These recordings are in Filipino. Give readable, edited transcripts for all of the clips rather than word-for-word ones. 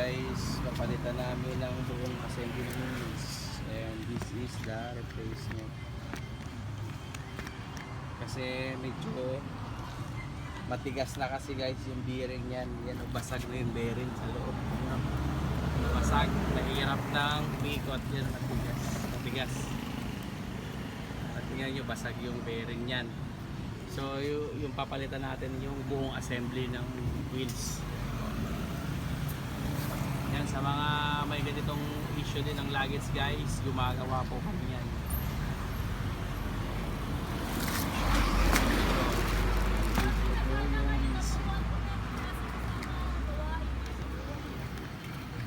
guys, papalitan namin ng buong assembly ng wheels. And this is the replacement. Kasi medyo matigas na kasi guys yung bearing yan. Yan, basag na yung bearing sa loob. Basag, nahirap ng umikot. Yan, matigas. At tingnan nyo, basag yung bearing yan. So yung papalitan natin yung buong assembly ng wheels. Yan, sa mga may ganitong issue din ng luggage guys, gumagawa po kami yan.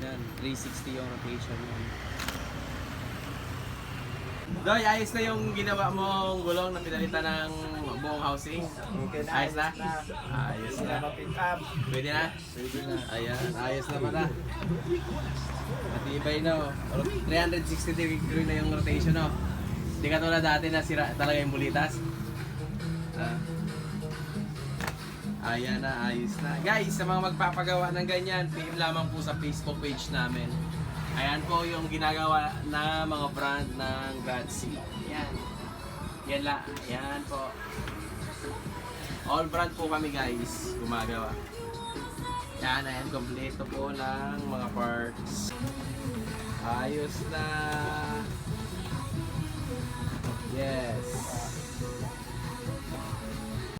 Yan, 360 yung rotation yan. Doy, ayos na yung ginawa mong gulong na pinalitan ng buong housing. Okay na. Ayos na? Ayos na. Pwede na? Pwede na. Ayan, ayos na pala. Matibay na oh. 360 degree na yung rotation oh. Hindi ka tulad dati na sira talaga yung bulitas. Ayan na, ayos na. Guys, sa mga magpapagawa ng ganyan, PM lamang po sa Facebook page namin. Ayan po yung ginagawa na mga brand ng Gadsy. Yan. Yan lang. Yan po. All brand po kami guys, gumagawa. Yan, ayan, kompleto po ng mga parts. Ayos na. Yes.